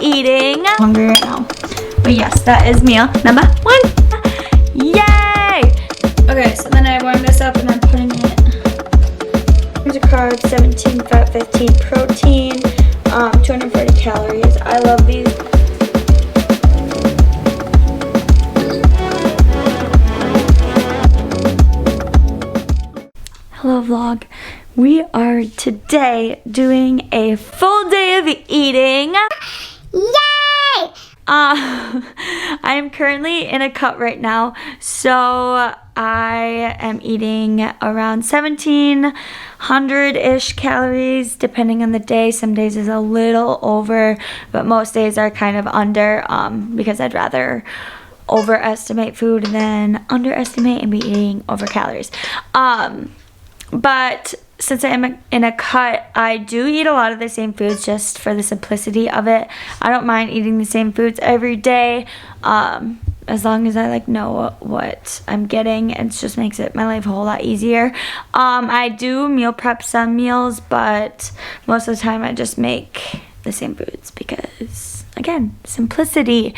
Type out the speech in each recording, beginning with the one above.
eating. I'm hungry right now. But yes, that is meal number 1. Yay! Okay, so then I warm this up and I'm putting it. Here's a carb, 17 fat, 15 protein, 240 calories. I love these. Hello vlog. We are today doing a full day of eating. Yay! I am currently in a cut right now, so I am eating around 1,700-ish calories depending on the day. Some days is a little over, but most days are kind of under because I'd rather overestimate food than underestimate and be eating over calories. But since I'm in a cut, I do eat a lot of the same foods just for the simplicity of it. I don't mind eating the same foods every day, as long as I know what I'm getting. It just makes my life a whole lot easier. I do meal prep some meals, but most of the time I just make the same foods because, again, simplicity.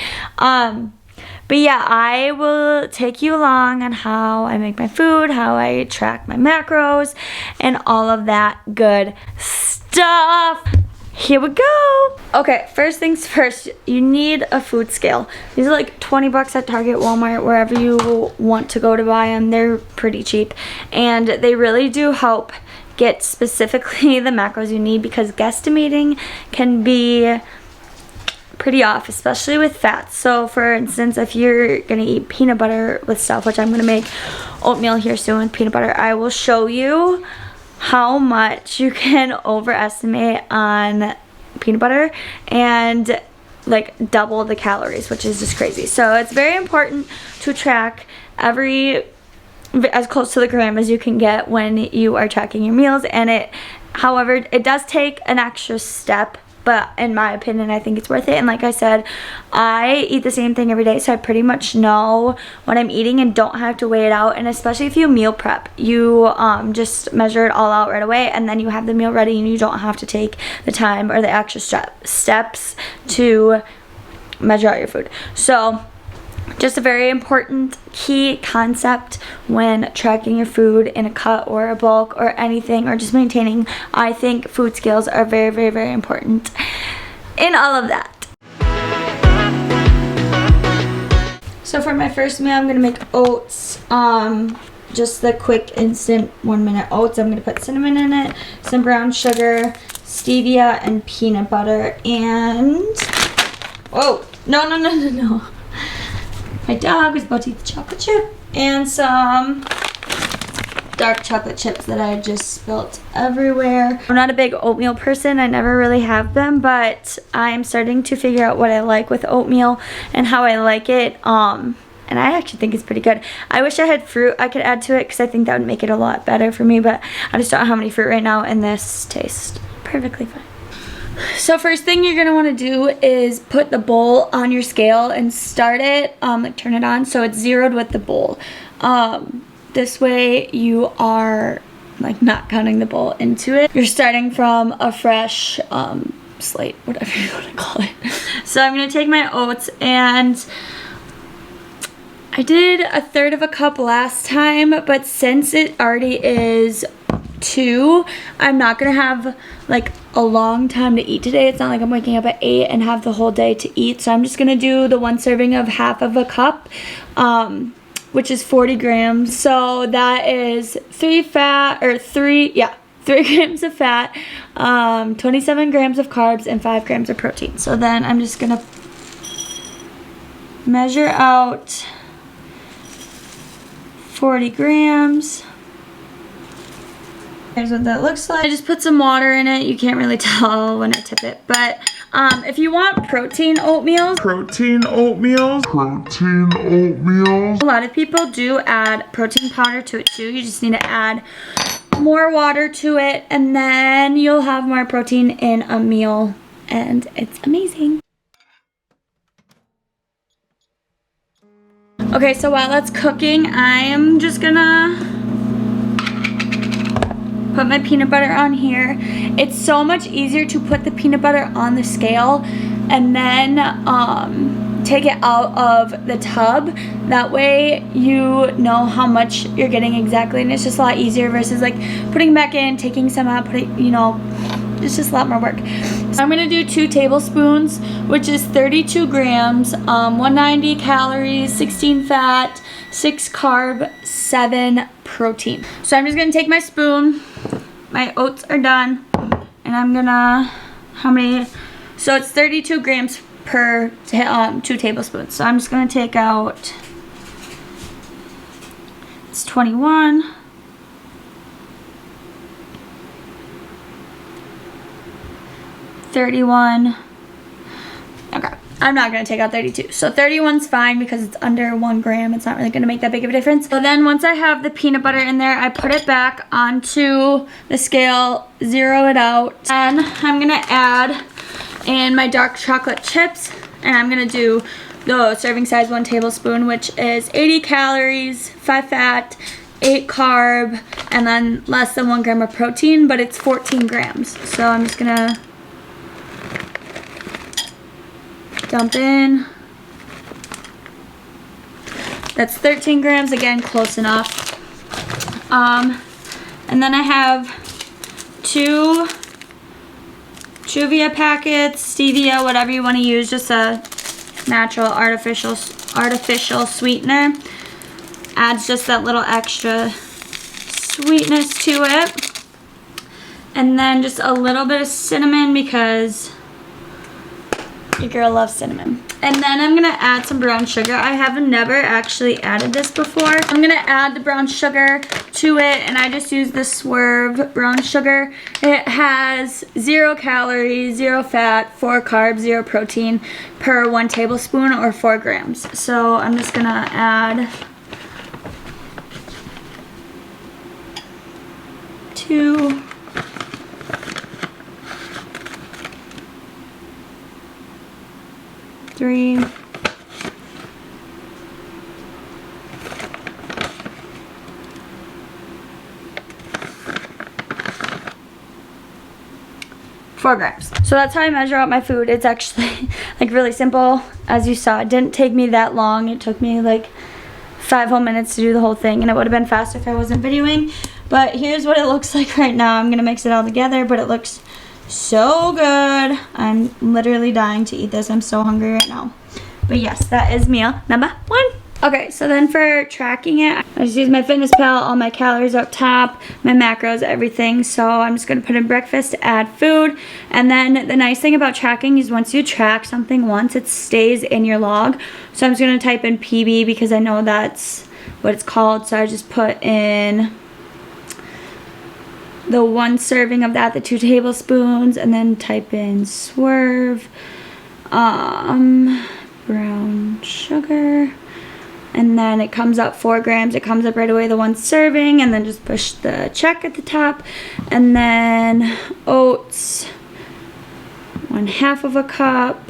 But yeah, I will take you along on how I make my food, how I track my macros, and all of that good stuff. Here we go. Okay, first things first, you need a food scale. These are like 20 bucks at Target, Walmart, wherever you want to go to buy them. They're pretty cheap, and they really do help get specifically the macros you need, because guesstimating can be pretty off, especially with fats. So for instance, if you're gonna eat peanut butter with stuff, which I'm gonna make oatmeal here soon with peanut butter, I will show you how much you can overestimate on peanut butter and double the calories, which is just crazy. So it's very important to track as close to the gram as you can get when you are tracking your meals. And however, it does take an extra step, but in my opinion, I think it's worth it. And like I said, I eat the same thing every day, so I pretty much know what I'm eating and don't have to weigh it out. And especially if you meal prep, you just measure it all out right away, and then you have the meal ready, and you don't have to take the time or the extra steps to measure out your food. So just a very important key concept when tracking your food in a cut or a bulk or anything, or just maintaining. I think food scales are very, very, very important in all of that. So for my first meal, I'm gonna make oats. Just the quick instant 1-minute oats. I'm gonna put cinnamon in it, some brown sugar, stevia, and peanut butter, and whoa, no. My dog was about to eat the chocolate chip, and some dark chocolate chips that I just spilt everywhere. I'm not a big oatmeal person. I never really have been, but I'm starting to figure out what I like with oatmeal and how I like it. And I actually think it's pretty good. I wish I had fruit I could add to it, because I think that would make it a lot better for me, but I just don't have any fruit right now, and this tastes perfectly fine. So first thing you're going to want to do is put the bowl on your scale and start it, turn it on so it's zeroed with the bowl. This way you are not counting the bowl into it. You're starting from a fresh slate, whatever you want to call it. So I'm going to take my oats, and I did 1/3 cup last time, but since it already is 2, I'm not gonna have a long time to eat today. It's not like I'm waking up at 8 and have the whole day to eat, so I'm just gonna do the 1 serving of 1/2 cup, which is 40 grams. So that is 3 grams of fat, 27 grams of carbs, and 5 grams of protein. So then I'm just gonna measure out 40 grams. Here's what that looks like. I just put some water in it. You can't really tell when I tip it, but if you want protein oatmeal, a lot of people do add protein powder to it too. You just need to add more water to it, and then you'll have more protein in a meal, and it's amazing. Okay, so while that's cooking, I am just gonna put my peanut butter on here. It's so much easier to put the peanut butter on the scale and then take it out of the tub. That way you know how much you're getting exactly, and it's just a lot easier versus like putting back in, taking some out, putting, you know, it's just a lot more work. So I'm gonna do 2 tablespoons, which is 32 grams, 190 calories, 16 fat, 6 carb, 7 protein. So I'm just gonna take my spoon, my oats are done, and I'm gonna, so it's 32 grams per 2 tablespoons. So I'm just gonna take out, it's 21, 31. Okay, I'm not gonna take out 32. So 31's fine because it's under 1 gram. It's not really gonna make that big of a difference. So then once I have the peanut butter in there, I put it back onto the scale, zero it out, and I'm gonna add in my dark chocolate chips, and I'm gonna do the serving size 1 tablespoon, which is 80 calories, 5 fat, 8 carb, and then less than 1 gram of protein, but it's 14 grams. So I'm just gonna dump in. That's 13 grams, again, close enough. And then I have 2 Truvia packets, stevia, whatever you want to use, just a natural artificial sweetener. Adds just that little extra sweetness to it. And then just a little bit of cinnamon because your girl loves cinnamon. And then I'm gonna add some brown sugar. I have never actually added this before. I'm gonna add the brown sugar to it, and I just use the Swerve brown sugar. It has 0 calories, 0 fat, 4 carbs, 0 protein per 1 tablespoon or 4 grams. So I'm just gonna add 2, 3, 4 grams. So that's how I measure out my food. It's actually like really simple. As you saw, it didn't take me that long. It took me like 5 whole minutes to do the whole thing, and it would have been faster if I wasn't videoing. But here's what it looks like right now. I'm gonna mix it all together, but it looks so good. I'm literally dying to eat this. I'm so hungry right now. But yes, that is meal number 1. Okay, so then for tracking it, I just use my Fitness Pal, all my calories up top, my macros, everything. So I'm just gonna put in breakfast to add food. And then the nice thing about tracking is once you track something once, it stays in your log. So I'm just gonna type in PB because I know that's what it's called. So I just put in the 1 serving of that, the 2 tablespoons, and then type in Swerve, brown sugar, and then it comes up 4 grams. It comes up right away, the 1 serving, and then just push the check at the top, and then oats, 1/2 of a cup,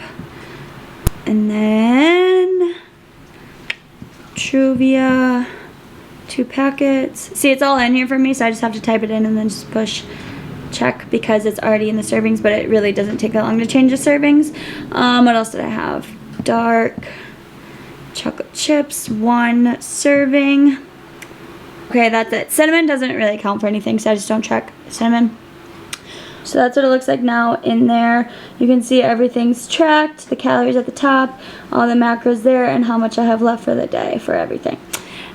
and then Truvia, 2 packets. See, it's all in here for me, so I just have to type it in and then just push check because it's already in the servings, but it really doesn't take that long to change the servings. What else did I have? Dark chocolate chips, 1 serving. Okay, that's it. Cinnamon doesn't really count for anything, so I just don't track cinnamon. So that's what it looks like now in there. You can see everything's tracked, the calories at the top, all the macros there, and how much I have left for the day for everything.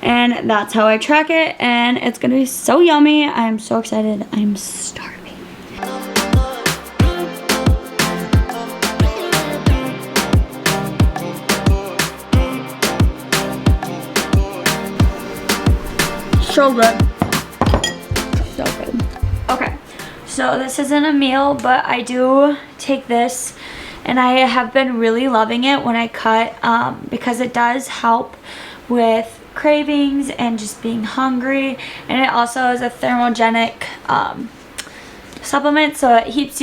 And that's how I track it, and it's gonna be so yummy. I'm so excited. I'm starving. So good. So good. Okay, so this isn't a meal, but I do take this, and I have been really loving it when I cut because it does help with cravings and just being hungry, and it also is a thermogenic supplement, so it heats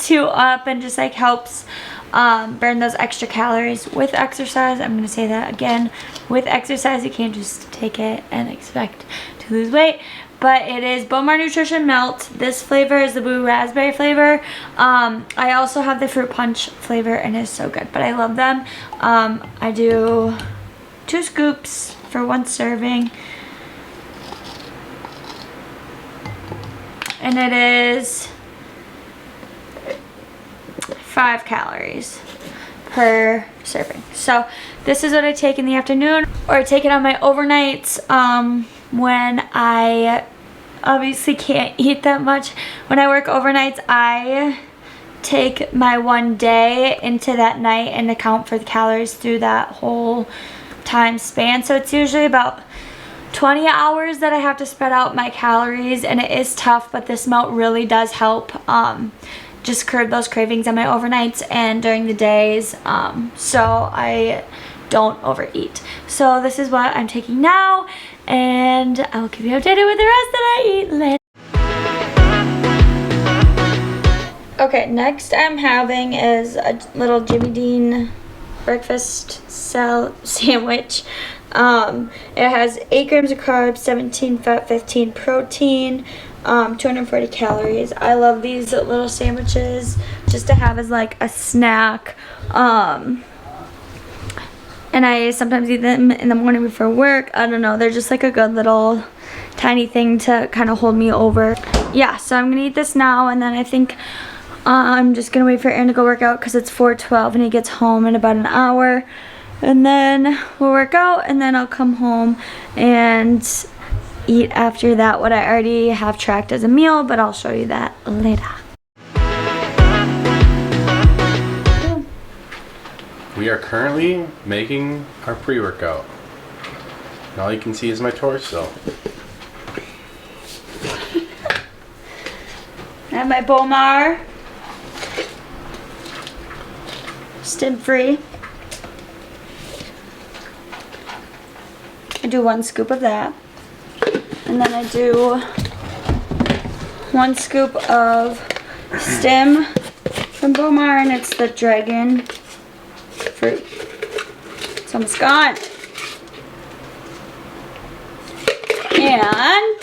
you up and just like helps burn those extra calories with exercise. I'm gonna say that again, with exercise. You can't just take it and expect to lose weight. but it is Bowmar Nutrition Melt. This flavor is the blue raspberry flavor. I also have the fruit punch flavor, and it's so good, but I love them. I do 2 scoops for 1 serving. And it is 5 calories per serving. So this is what I take in the afternoon, or I take it on my overnights when I obviously can't eat that much. When I work overnights, I take my 1 day into that night and account for the calories through that whole time span. So it's usually about 20 hours that I have to spread out my calories, and it is tough, but this melt really does help just curb those cravings on my overnights and during the days, so I don't overeat. So this is what I'm taking now, and I'll keep you updated with the rest that I eat later. Okay, next I'm having is a little Jimmy Dean breakfast sandwich. It has 8 grams of carbs, 17 fat, 15 protein, 240 calories. I love these little sandwiches just to have as like a snack. And I sometimes eat them in the morning before work. I don't know, they're just like a good little tiny thing to kind of hold me over. Yeah, so I'm gonna eat this now, and then I think I'm just gonna wait for Aaron to go work out because it's 4:12 and he gets home in about an hour. And then we'll work out, and then I'll come home and eat after that what I already have tracked as a meal, but I'll show you that later. We are currently making our pre-workout. And all you can see is my torso. I have my Bowmar stim free. I do 1 scoop of that, and then I do 1 scoop of stim from Bowmar, and it's the dragon fruit. It's almost gone. And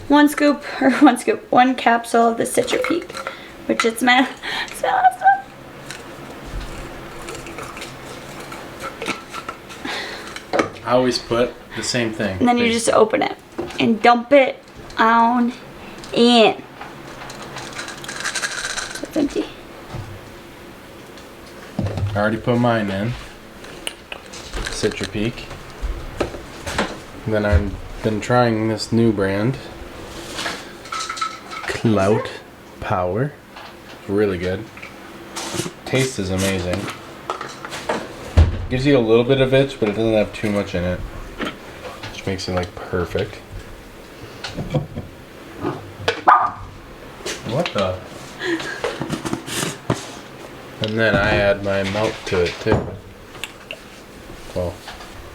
1 capsule of the Citra Peak, which it's my last one. I always put the same thing. And then you just open it and dump it on in. So it's empty. I already put mine in. Citra Peak. And then I've been trying this new brand, Clout Power. It's really good. Taste is amazing. Gives you a little bit of itch, but it doesn't have too much in it, which makes it like perfect. What the? And then I add my melt to it too. Well,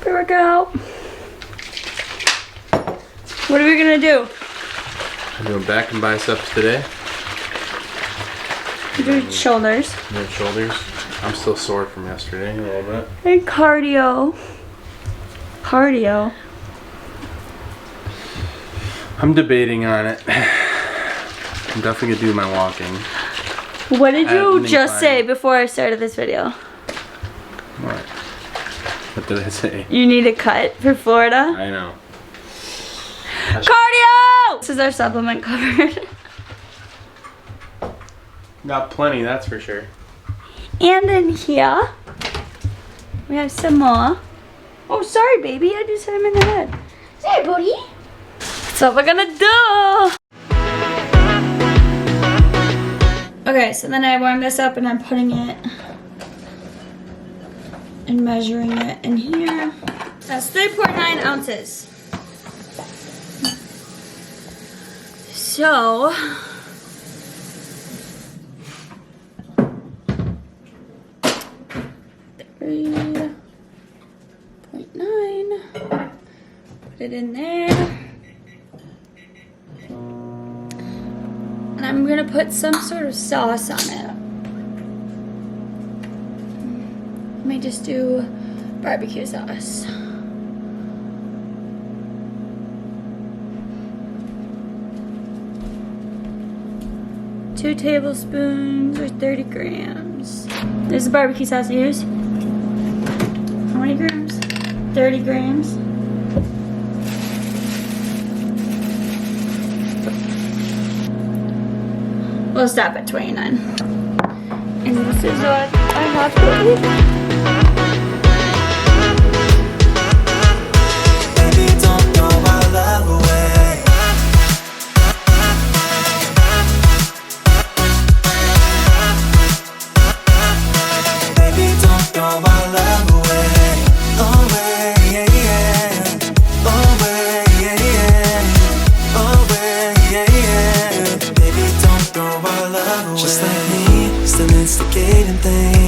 pre-workout. What are we gonna do? I'm doing back and biceps today. We're doing shoulders. No shoulders. I'm still sore from yesterday a little bit. And cardio. Cardio. I'm debating on it. I'm definitely gonna do my walking. What did you just say before I started this video? What? What did I say? You need a cut for Florida? I know. Cardio! This is our supplement cupboard. Got plenty, that's for sure. And in here, we have some more. Oh, sorry, baby. I just hit him in the head. Sorry, buddy. That's what we're gonna do. Okay, so then I warmed this up and I'm putting it and measuring it in here. That's 3.9 ounces. So, put it in there. And I'm gonna put some sort of sauce on it. Let me just do barbecue sauce. 2 tablespoons or 30 grams. This is barbecue sauce I use. How many grams? 30 grams. We'll stop at 29. And this is what I have to eat. Baby, don't throw my love away. Baby, don't throw my love away. Away, yeah, yeah. Away, yeah, yeah. Away, yeah, yeah. Baby, don't throw my love away. Just like me, still instigating things.